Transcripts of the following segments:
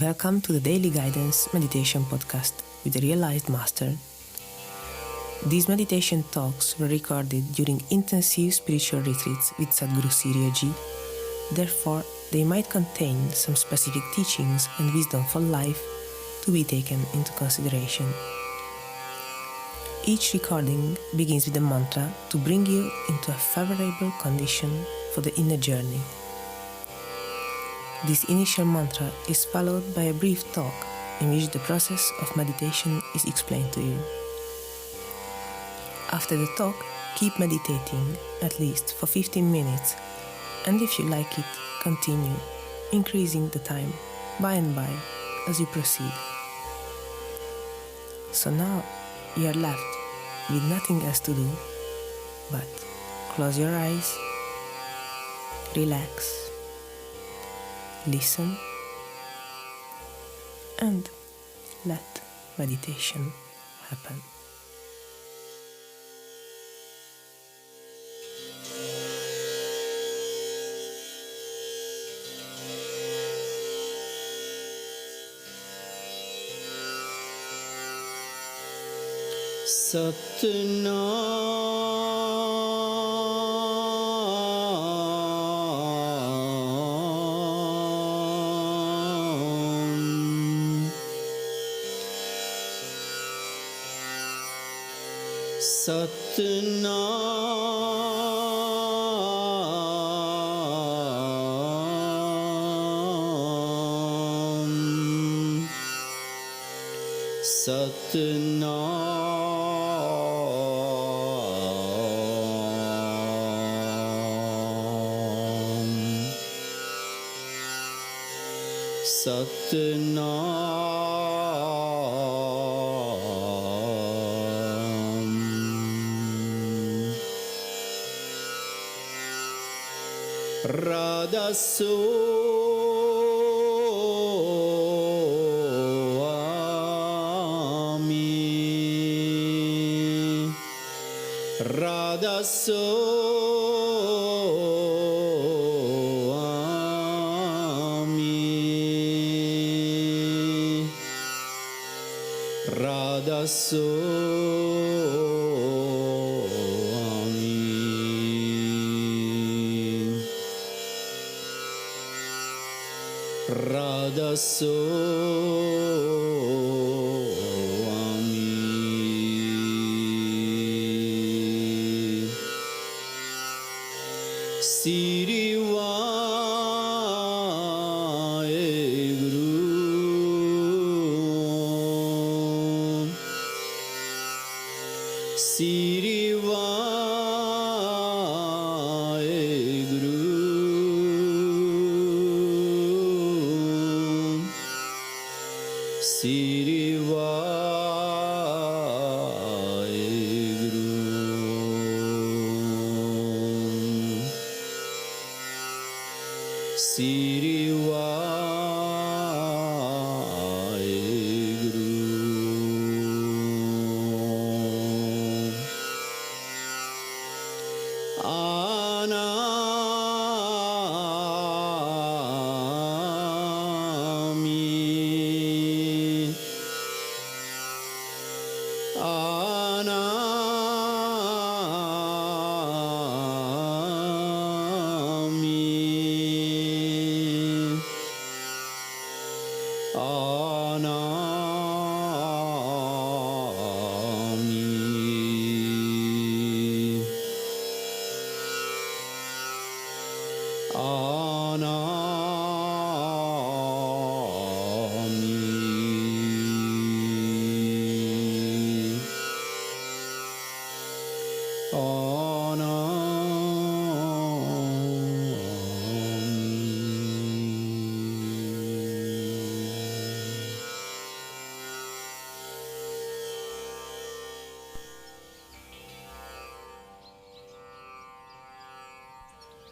Welcome to the Daily Guidance Meditation Podcast with the Realized Master. These meditation talks were recorded during intensive spiritual retreats with Sadhguru Sirio ji. Therefore, they might contain some specific teachings and wisdom for life to be taken into consideration. Each recording begins with a mantra to bring you into a favorable condition for the inner journey. This initial mantra is followed by a brief talk in which the process of meditation is explained to you. After the talk, keep meditating at least for 15 minutes, and if you like it, continue, increasing the time by and by as you proceed. So now you are left with nothing else to do but close your eyes, relax, listen, and let meditation happen.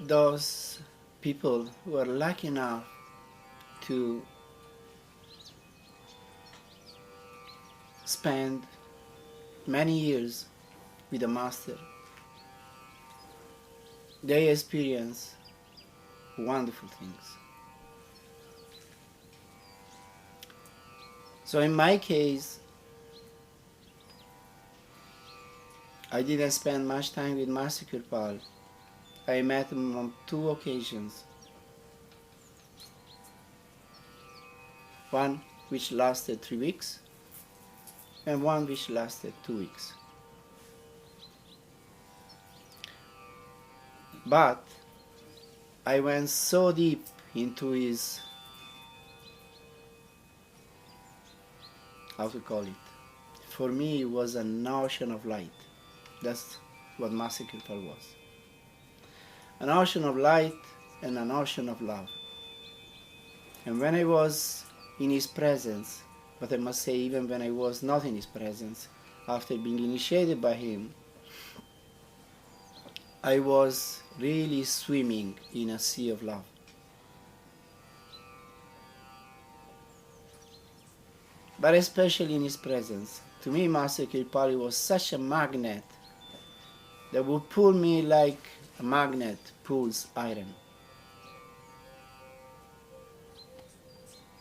Those people who are lucky enough to spend many years with a master, they experience wonderful things. So in my case, I didn't spend much time with Master Kirpal. I met him on 2 occasions. One which lasted 3 weeks and one which lasted 2 weeks. But I went so deep into his, how to call it, for me it was an ocean of light. That's what Master Kirpal was. An ocean of light and an ocean of love. And when I was in his presence, but I must say even when I was not in his presence, after being initiated by him, I was really swimming in a sea of love. But especially in his presence, to me Master Kirpal was such a magnet that would pull me like a magnet pulls iron.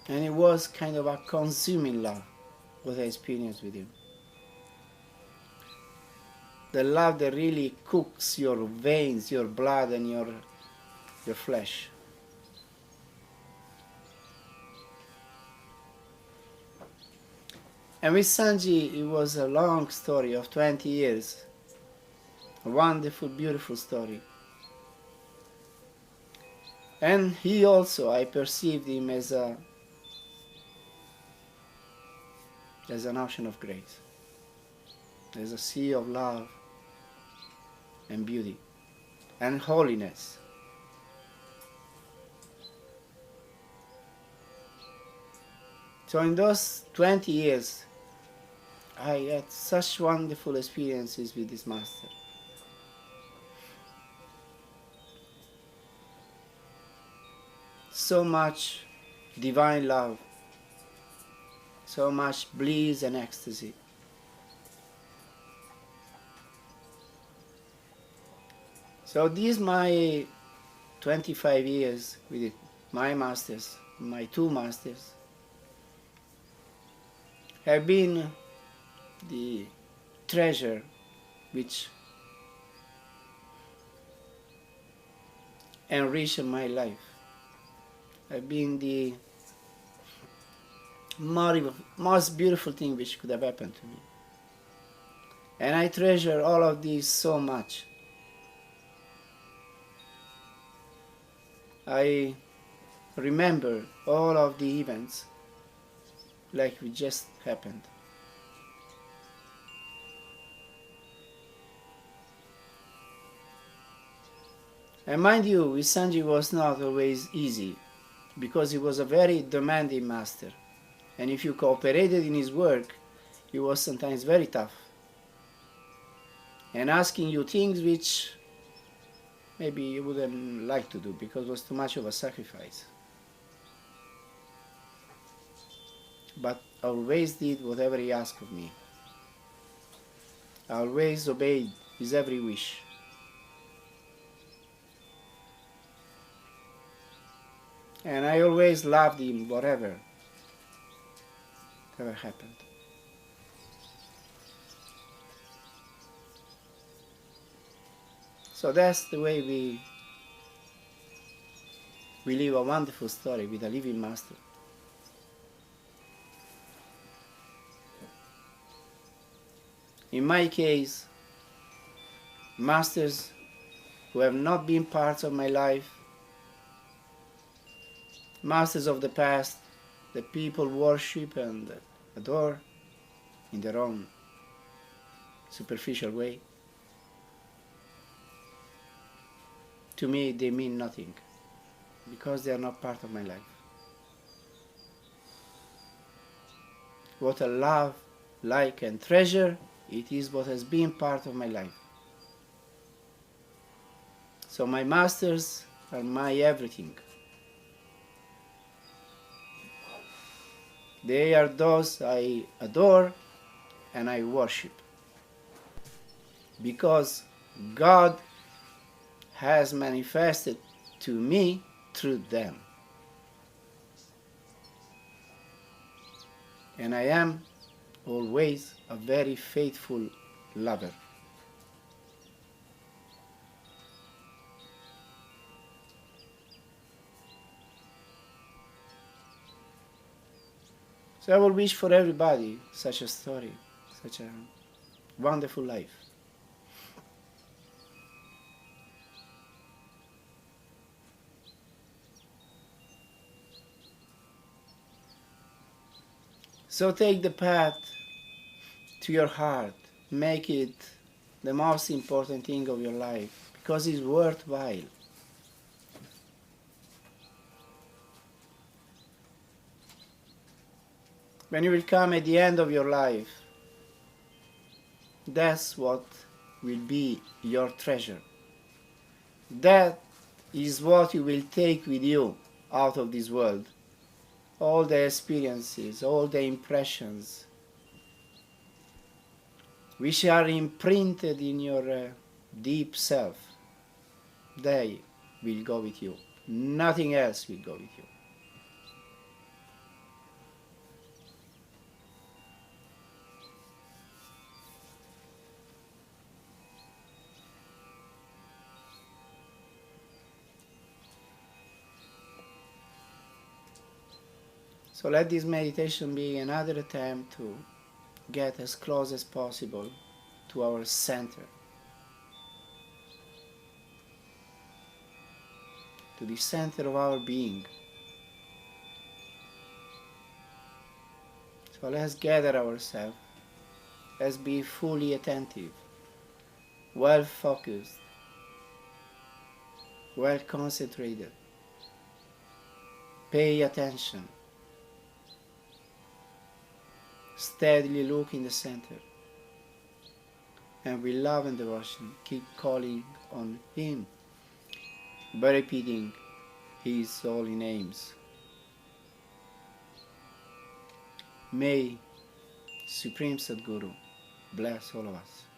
And it was kind of a consuming love, what I experienced with him. The love that really cooks your veins, your blood, and your flesh. And with Sanji, it was a long story of 20 years. A wonderful, beautiful story. And he also, I perceived him as an ocean of grace, as a sea of love and beauty and holiness. So in those 20 years, I had such wonderful experiences with this Master. So much divine love, so much bliss and ecstasy. So these my 25 years with my masters, my 2 masters, have been the treasure which enriched my life. Have been the most beautiful thing which could have happened to me. And I treasure all of these so much. I remember all of the events like it just happened. And mind you, with Sanji was not always easy, because he was a very demanding master. And if you cooperated in his work, he was sometimes very tough. And asking you things which maybe you wouldn't like to do because it was too much of a sacrifice. But I always did whatever he asked of me. I always obeyed his every wish. And I always loved him, whatever happened. So that's the way we live a wonderful story with a living master. In my case, masters who have not been parts of my life, masters of the past that people worship and adore in their own superficial way, to me they mean nothing because they are not part of my life. What I love, like and treasure, it is what has been part of my life. So my masters are my everything. They are those I adore and I worship, because God has manifested to me through them. and I am always a very faithful lover. So I will wish for everybody such a story, such a wonderful life. So take the path to your heart, make it the most important thing of your life, because it's worthwhile. When you will come at the end of your life, that's what will be your treasure. That is what you will take with you out of this world. All the experiences, all the impressions, which are imprinted in your deep self, they will go with you. Nothing else will go with you. So let this meditation be another attempt to get as close as possible to our center, to the center of our being. So let's gather ourselves, let's be fully attentive, well focused, well concentrated. Pay attention. Steadily look in the center, and with love and devotion keep calling on Him by repeating His holy names. May Supreme Sadguru bless all of us.